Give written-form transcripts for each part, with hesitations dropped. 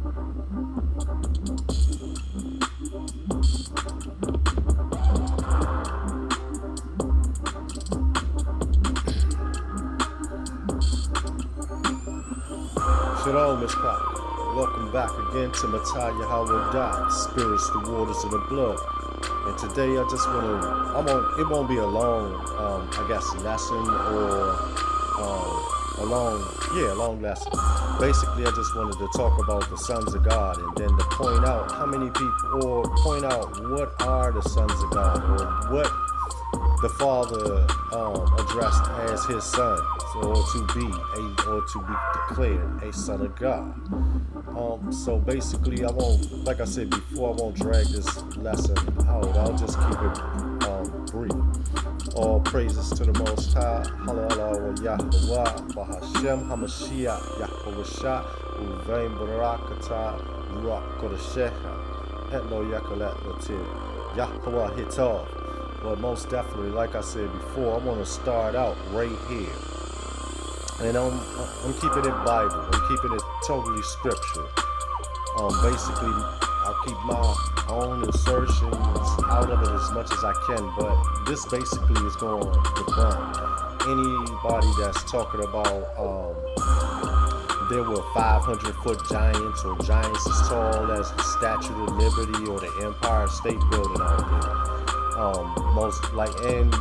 Shalom, Mishpat. Welcome back again to Mataya Hawadah, Spirits, the Waters, and the Blood. And today I just want to, it won't be a long, lesson or a long lesson. Basically, I just wanted to talk about the sons of God and then to point out how many people, or point out what are the sons of God, or what the Father addressed as his son, or to be declared a son of God. So basically, I won't, like I said before, I won't drag this lesson out. I'll just keep it brief. All praises to the Most High. Hallelujah, Yahweh, Bahashem, Hamashiach, Yahweh Shah, Uvain Barakata, Ruach Kodeshecha, Etno Yakalat Latir, Yahweh Hitov. But most definitely, like I said before, I want to start out right here. And I'm keeping it Bible. I'm keeping it totally scripture. Basically, I'll keep my own insertions out of it as much as I can. But this basically is going to debunk anybody that's talking about there were 500-foot giants or giants as tall as the Statue of Liberty or the Empire State Building out there. And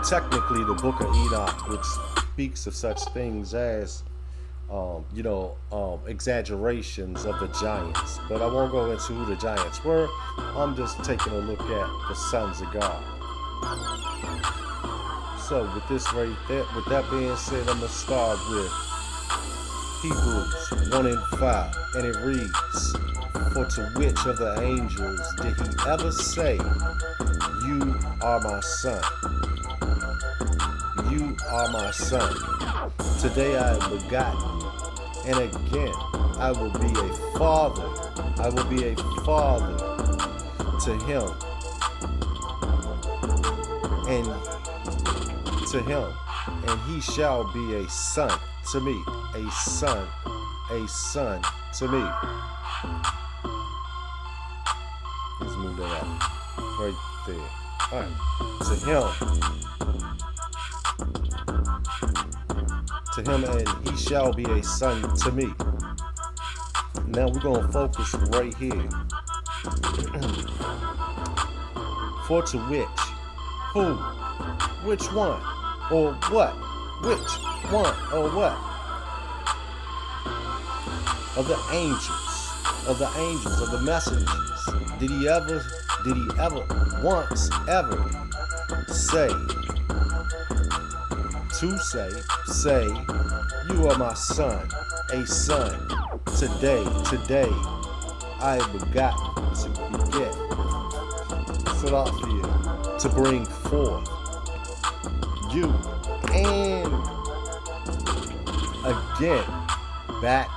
technically the Book of Enoch, which speaks of such things as, exaggerations of the giants. But I won't go into who the giants were. I'm just taking a look at the sons of God. So with that being said, I'm going to start with Hebrews 1 and 5, and it reads, "For to which of the angels did he ever say, 'You are my son'? You are my son. Today I am begotten, and again I will be a father. I will be a father to him, and he shall be a son to me, a son to me." Let's move that up right there. All right, to him, and he shall be a son to me. Now we're gonna focus right here. For to which, who, which one, or what, which one, or what? Of the angels, of the messengers, did he ever once say, "You are my son, a son. Today, I am begotten to beget, Salathia, to bring forth you, and again, back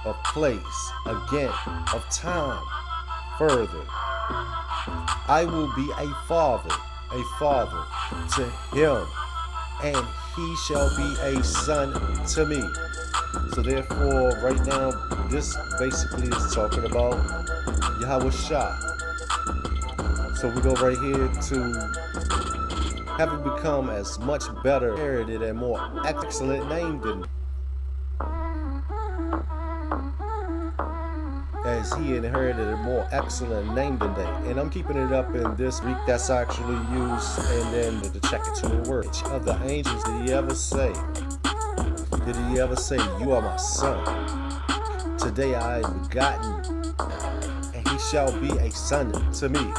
of place, again of time, further. I will be a father to him, and he shall be a son to me." So therefore, right now, this basically is talking about Yahweh Shah. So we go right here to having become as much better inherited and more excellent named than as he inherited a more excellent name than they. And I'm keeping it up in this Greek that's actually used, and then to check it to the word. Of the angels, did he ever say, "You are my son. Today I am begotten, and he shall be a son to me"?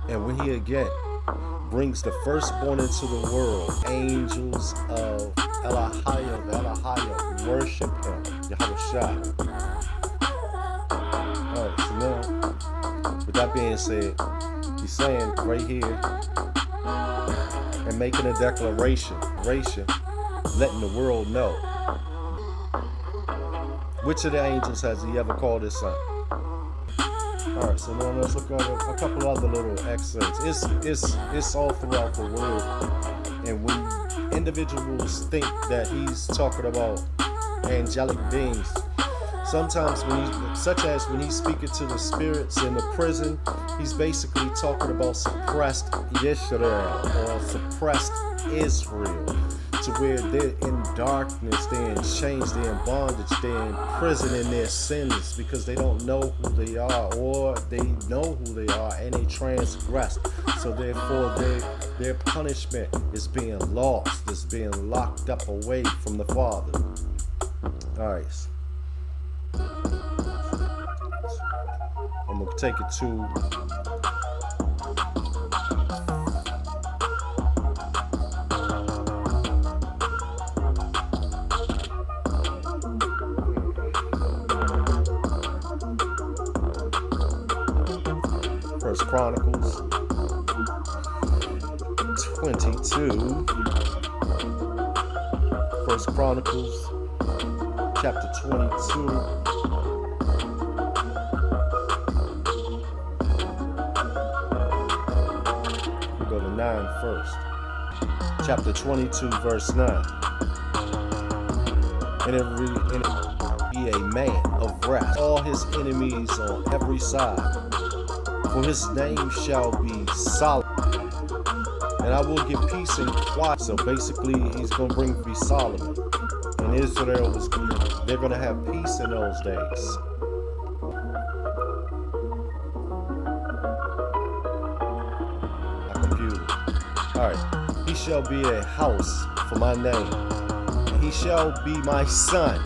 And when he again brings the firstborn into the world, angels of Elahayah worship him, Yahweh Shah. Alright, so now, with that being said, he's saying right here, and making a declaration, letting the world know. Which of the angels has he ever called his son? All right, so now let's look at a couple other little excerpts. It's all throughout the word, and when individuals think that he's talking about angelic beings, sometimes such as when he's speaking to the spirits in the prison, he's basically talking about suppressed Yisrael or suppressed Israel, to where they're in darkness, they're in chains, they're in bondage, they're in prison in their sins because they don't know who they are, or they know who they are and they transgress. So therefore their punishment is being lost, is being locked up away from the Father. All right. I'm going to take it to First Chronicles 22. First Chronicles chapter 22. We'll go to 9 first. Chapter 22, verse 9. And it be a man of wrath, all his enemies on every side. For his name shall be Solomon, and I will give peace and quiet. So basically, he's going to bring be Solomon, and Israel they're going to have peace in those days. My computer. All right. He shall be a house for my name, and he shall be my son.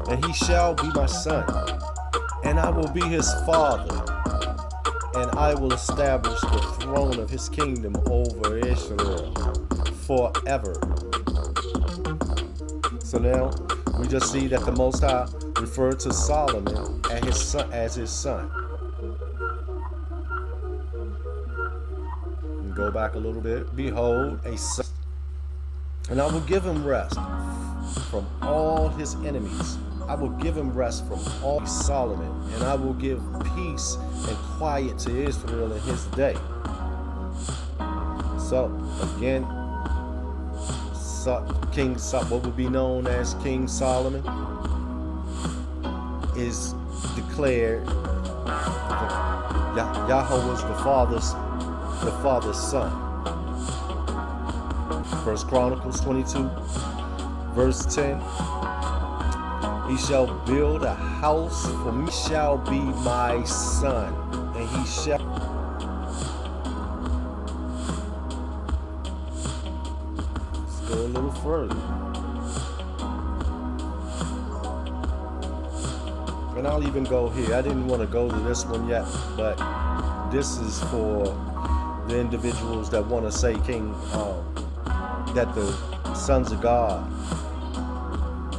And he shall be my son, and I will be his father, and I will establish the throne of his kingdom over Israel forever. So now we just see that the Most High referred to Solomon as his son. And go back a little bit. Behold, a son, and I will give him rest from all his enemies. I will give him rest from all Solomon, and I will give peace and quiet to Israel in his day. So again, what would be known as King Solomon is declared Yahweh was the father's son. First Chronicles 22, verse 10. He shall build a house for me, shall be my son, and he shall. Let's go a little further. And I'll even go here. I didn't want to go to this one yet, but this is for the individuals that want to say that the sons of God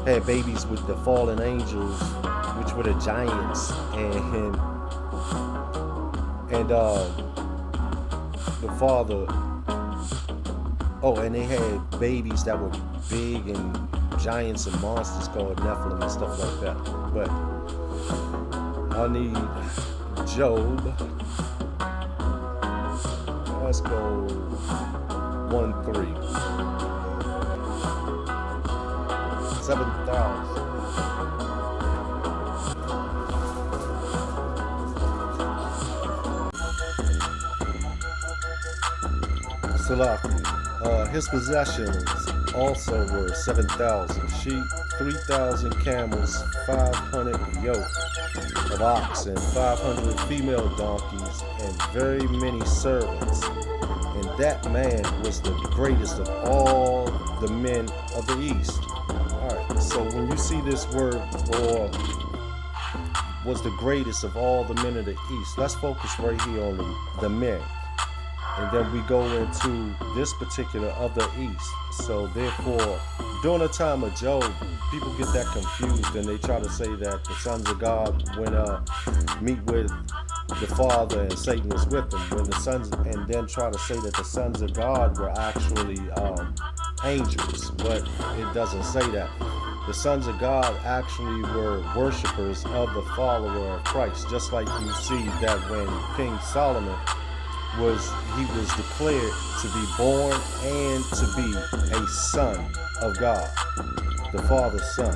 had babies with the fallen angels, which were the giants, and the father. Oh, and they had babies that were big and giants and monsters called Nephilim and stuff like that. But I need Job. Let's go 1:3. 7,000. Salafi. His possessions also were 7,000 sheep, 3,000 camels, 500 yoke of oxen, 500 female donkeys, and very many servants. And that man was the greatest of all the men of the East. Alright, so when you see this word, or was the greatest of all the men of the East, let's focus right here on the men. And then we go into this particular of the East. So therefore, during the time of Job, people get that confused and they try to say that the sons of God went meet with the Father and Satan was with them, when the sons, and then try to say that the sons of God were actually angels, but it doesn't say that. The the sons of God actually were worshipers of the follower of Christ. Just like you see that when King Solomon he was declared to be born and to be a son of God, the Father's son.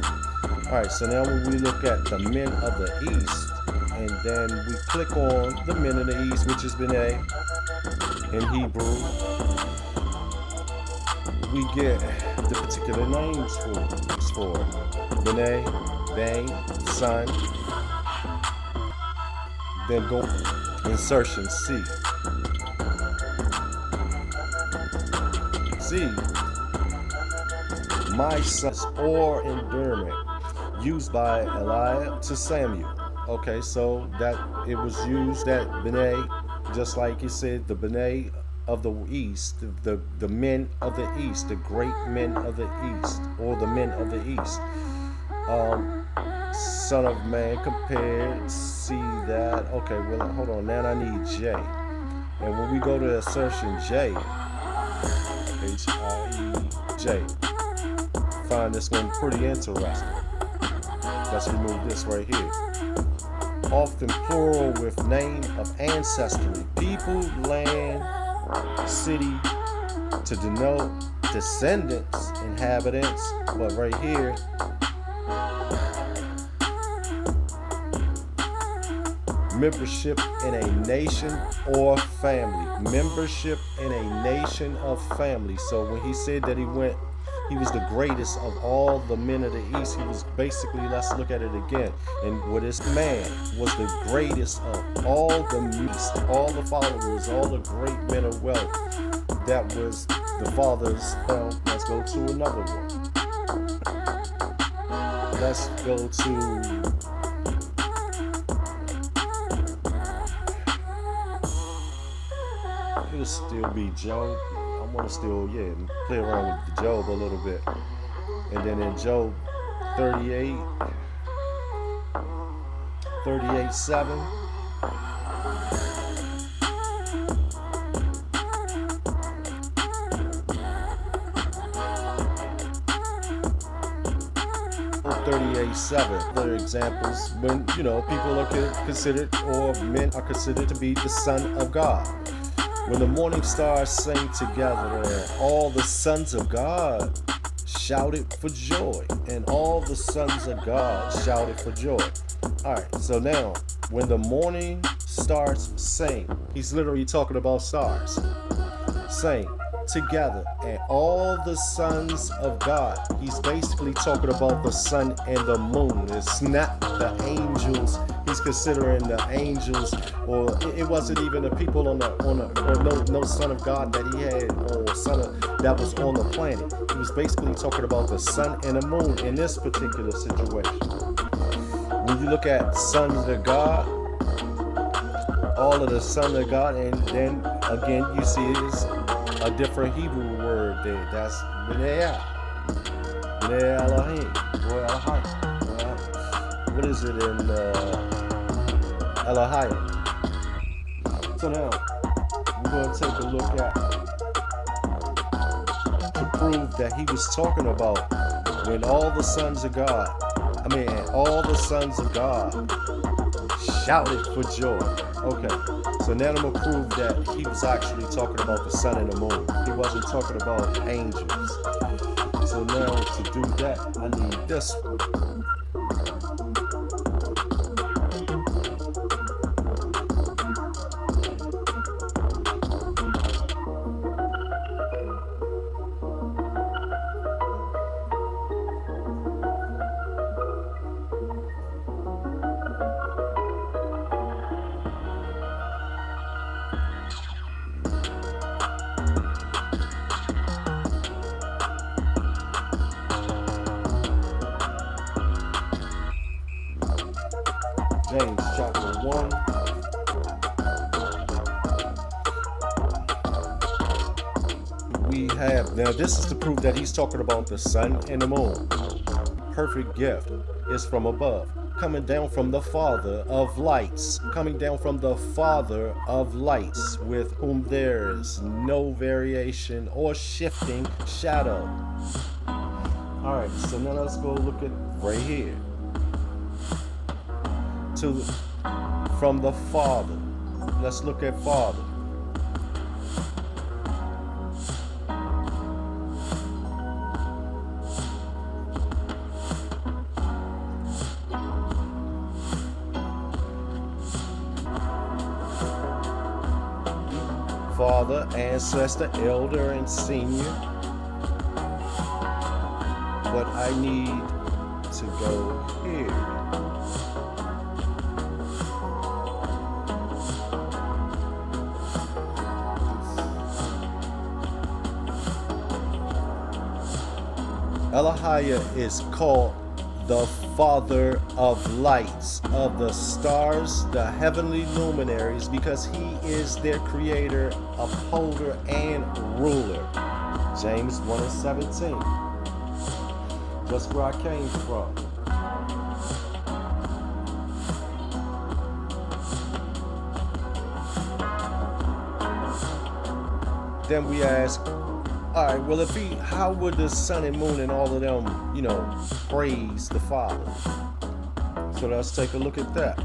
All right, so now when we look at the men of the East, and then we click on the men of the East, which is B'nai in Hebrew, we get the particular names for B'nai, Bang, son, then go insertion C. C, my sons or endearment, used by Eliab to Samuel. Okay, so that it was used that B'nai, just like he said, the B'nai of the East, the men of the East, the great men of the East, or the men of the East. Son of man compared, see that. Okay, well, hold on, now I need J. And when we go to assertion J, H-I-E-J, find this one pretty interesting. Let's remove this right here. Often plural with name of ancestry, people, land, city, to denote descendants, inhabitants, but right here, membership in a nation or family. Membership in a nation of family. So when he said that he was the greatest of all the men of the East, he was basically, let's look at it again. And what this man was the greatest of all the East, all the followers, all the great men of wealth. That was the father's. Let's go to another one. Let's go to it'll still be Job. I want to still, play around with Job a little bit. And then in Job 38:7. Other examples when, people are considered, or men are considered to be the son of God. When the morning stars sang together, and all the sons of God shouted for joy. And all the sons of God shouted for joy. All right, so now, when the morning stars sang, he's literally talking about stars. Sang together, and all the sons of God. He's basically talking about the sun and the moon. It's not the angels. He's considering the angels, or it wasn't even the people or no son of God that he had, or son that was on the planet. He was basically talking about the sun and the moon in this particular situation. When you look at sons of God, all of the sons of God, and then again you see it's a different Hebrew word there. That's B'nai Elohim. What is it in Elohim? So now we're going to take a look at, to prove that he was talking about when all the sons of God, all the sons of God shouted for joy. Okay, so now I'm going to prove that he was actually talking about the sun and the moon. He wasn't talking about angels. So now to do that, I need this one. James chapter 1. We have, now this is to prove that he's talking about the sun and the moon. Perfect gift is from above, coming down from the Father of lights, coming down from the Father of lights, with whom there is no variation or shifting shadow. Alright, so now let's go look at right here. From the Father. Let's look at Father. Father, ancestor, elder, and senior. But I need to go here. Elohim is called the Father of lights, of the stars, the heavenly luminaries, because he is their creator, upholder, and ruler. James 1:17. Just where I came from. Then we ask, all right, well, how would the sun and moon and all of them, praise the Father? So let's take a look at that.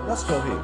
Let's go here.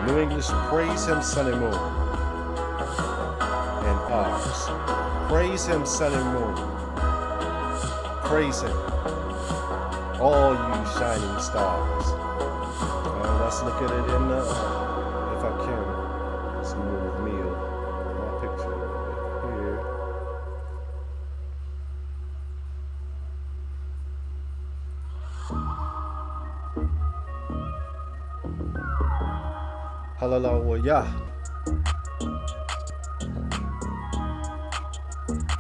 New English, praise him, sun and moon. And ours, praise him, sun and moon. Praise him, all you shining stars. Let's look at it in the, if I can, let's move me my picture here. Hallelujah.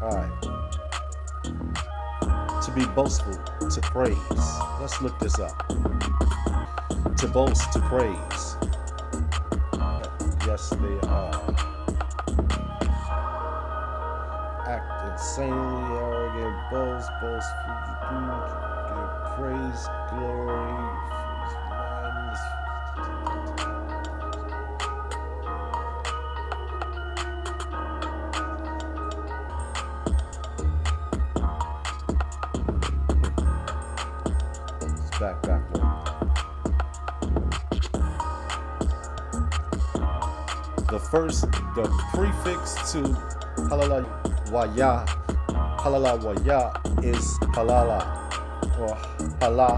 Alright. To be boastful, to praise. Let's look this up. To boast, to praise. Yes, they are. Act insanely arrogant, boastful, give praise, glory. Back. The prefix to Hallelujah is halala or hala.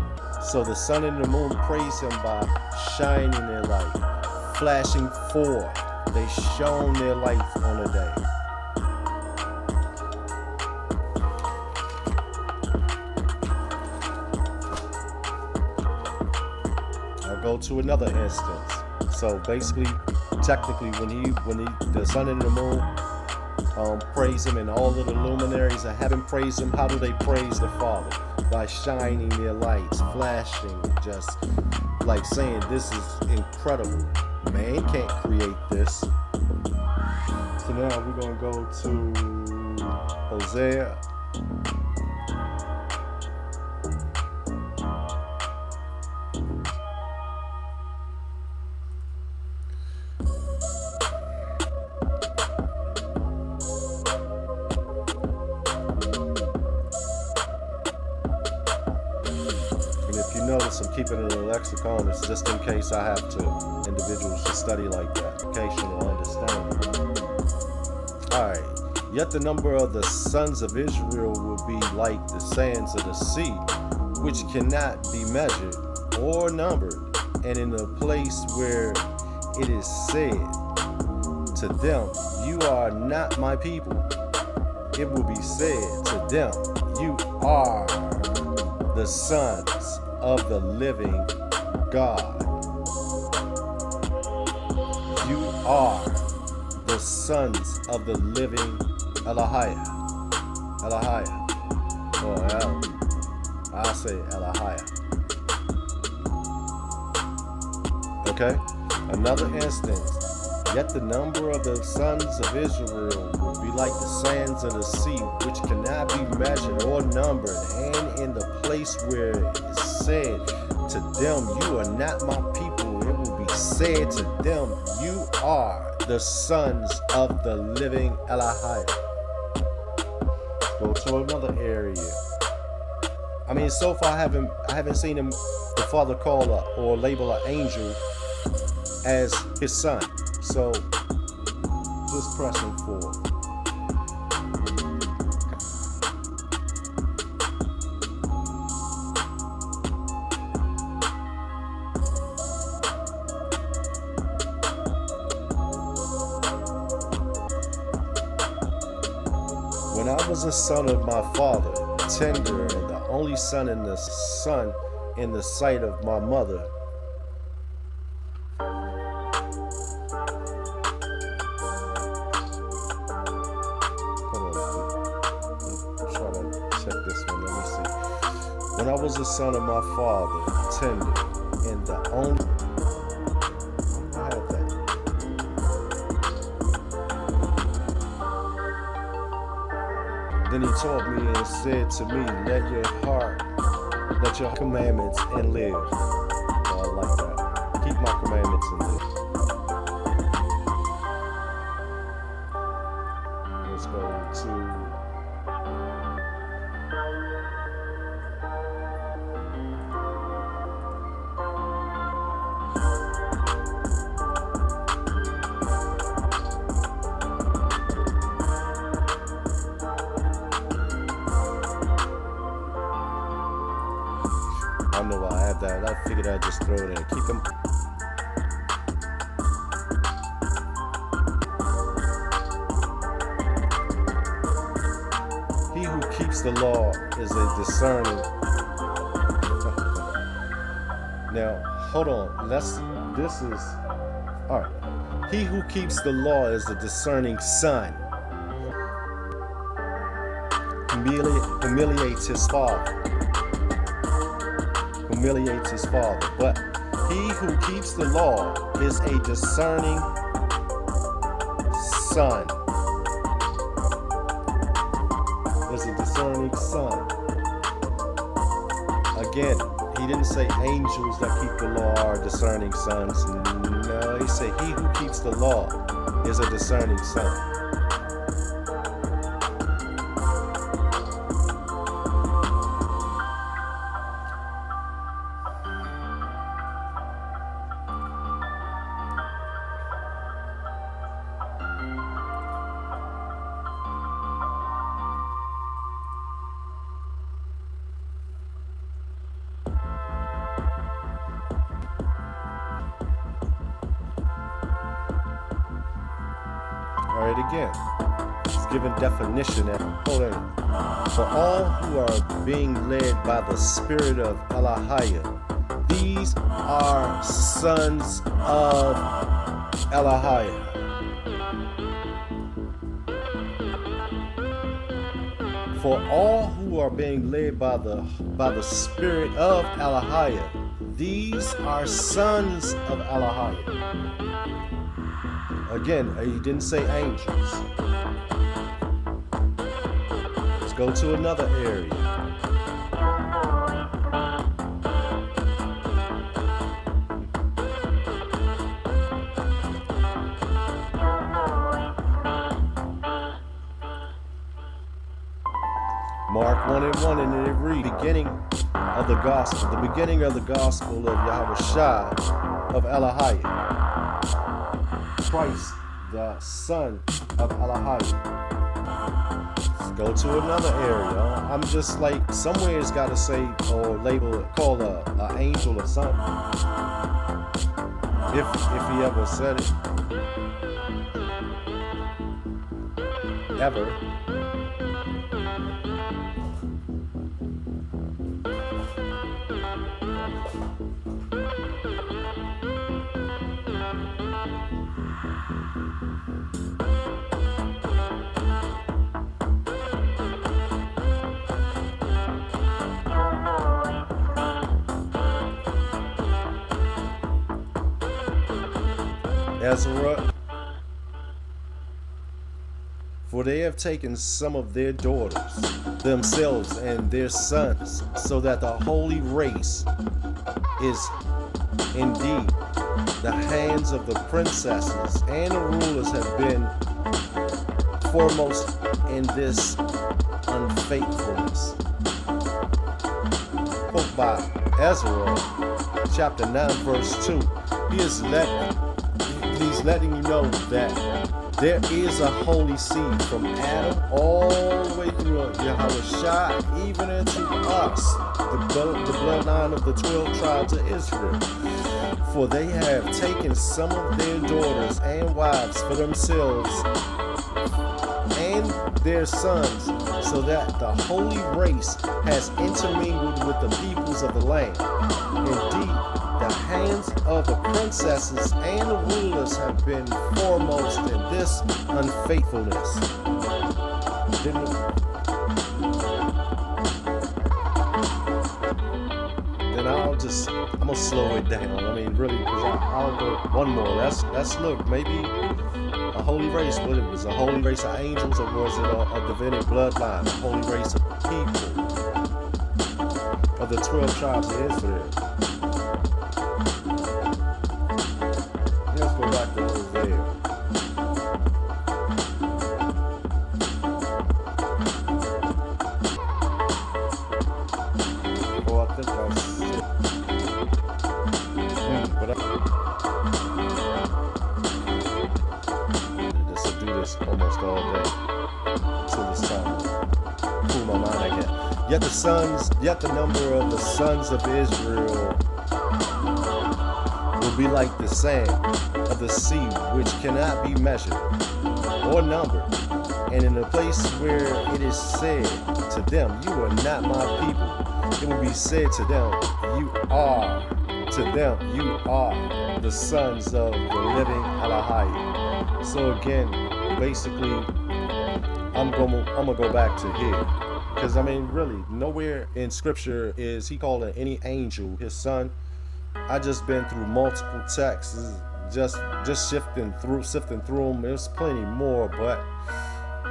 So the sun and the moon praise him by shining their light, flashing forth. They shone their light on the day. Go to another instance. So basically, technically, when the sun and the moon praise him, and all of the luminaries of heaven praise him, how do they praise the Father? By shining their lights, flashing, just like saying, this is incredible. Man can't create this. So now we're gonna go to Hosea. you notice, I'm keeping it in a lexicon. It's just in case I have to. Individuals should study like that. Application or understanding. Alright. Yet the number of the sons of Israel will be like the sands of the sea, which cannot be measured or numbered. And in the place where it is said to them, you are not my people, it will be said to them, you are the sons of the living God. You are the sons of the living Elohim. Or I say Elohim. Okay? Another instance. Yet the number of the sons of Israel will be like the sands of the sea, which cannot be measured or numbered. And in the place where it is said to them, you are not my people, it will be said to them, you are the sons of the living Elohim. Go to another area. I mean, so far I haven't seen him, the Father call or label an angel as his son. So just pressing forward. When I was a son of my father, tender, and the only son in the sight of my mother, when I was a son of my father, tender, and the only... I have that. Then he taught me and said to me, let your commandments and live. Oh, I like that. Keep my commandments and live. Let's go to... I know I have that. I figured I'd just throw it in. Keep them. He who keeps the law is a discerning. Now, hold on. This is all right. He who keeps the law is a discerning son. Humiliates his father. Humiliates his father, but he who keeps the law is a discerning son. Is a discerning son. Again, he didn't say angels that keep the law are discerning sons. No, he said he who keeps the law is a discerning son. Alright, again, it's given definition and hold on. For all who are being led by the Spirit of Elohim, these are sons of Elohim. For all who are being led by the Spirit of Elohim, these are sons of Elohim. Again, he didn't say angels. Let's go to another area. Mark Mark 1:1, and it reads, the beginning of the gospel of Yahushua of Elohim, Christ, the Son of Elohim. Let's go to another area. I'm just like, somewhere it's got to say or label, call a angel or something. If he ever said it. Ever. Ezra, for they have taken some of their daughters, themselves and their sons, so that the holy race is indeed the hands of the princesses, and the rulers have been foremost in this unfaithfulness. Quote by Ezra, chapter 9, verse 2. He's letting you know that there is a holy seed from Adam all the way through Yahushua, even into us, the bloodline of the 12 tribes of Israel. For they have taken some of their daughters and wives for themselves and their sons, so that the holy race has intermingled with the peoples of the land. Indeed, the hands of the princesses and the rulers have been foremost in this unfaithfulness. Then I'm gonna slow it down. I mean, really, because I'll go one more. Let's look. Maybe a holy race. What it was? A holy race of angels, or was it a Davidic bloodline? A holy race of people of the 12 tribes of Israel. Let's go back to Hosea. Oh, I think that's it. This will do this almost all day. Till this time. Cool my mind again. Yet the number of the sons of Israel will be like the sand of the sea, which cannot be measured or numbered. And in the place where it is said to them, you are not my people, it will be said to them, you are the sons of the living Elohim. So again, basically, I'm gonna go back to here. Because I mean, really, nowhere in scripture is he calling any angel his son. I just been through multiple texts, just sifting through them. There's plenty more, but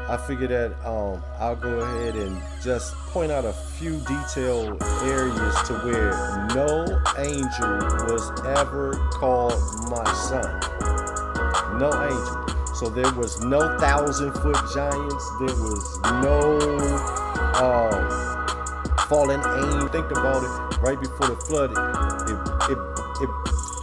I figured that I'll go ahead and just point out a few detailed areas to where no angel was ever called my son. No angel. So there was no 1,000-foot giants. There was no fallen angel. Think about it. Right before the flood, it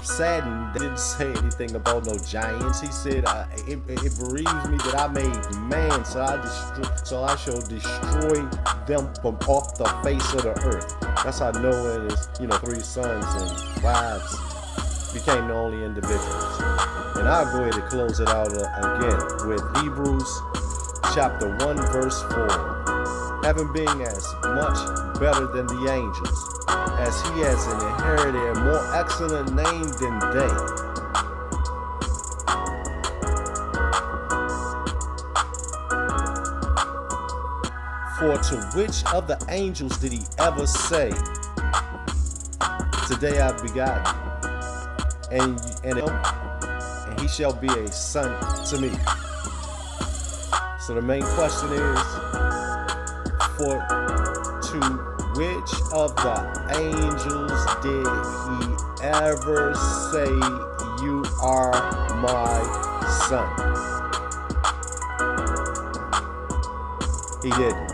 saddened. They didn't say anything about no giants. He said, it bereaves me that I made man, so I shall destroy them from off the face of the earth. That's how Noah and his 3 sons and wives became the only individuals. And I'll go ahead and close it out again with Hebrews chapter 1 verse 4. Having been as much better than the angels, as he has inherited a more excellent name than they. For to which of the angels did he ever say, today I've begotten, and he shall be a son to me? So the main question is, for to which of the angels did he ever say, you are my son? He didn't.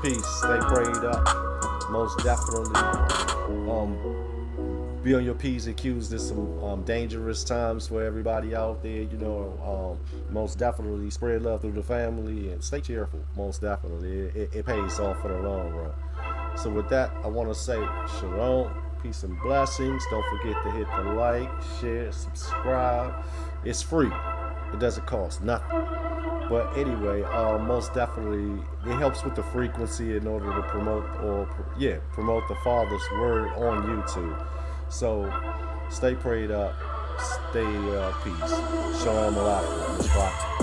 peace. Stay prayed up. Most definitely. Be on your P's and Q's. There's some dangerous times for everybody out there. Most definitely spread love through the family and stay cheerful. Most definitely, it pays off for the long run. So with that, I want to say shalom, peace and blessings. Don't forget to hit the like, share, subscribe. It's free. It doesn't cost nothing. But anyway, most definitely, it helps with the frequency in order to promote the Father's word on YouTube. So stay prayed up, stay peace. Shalom alaikum.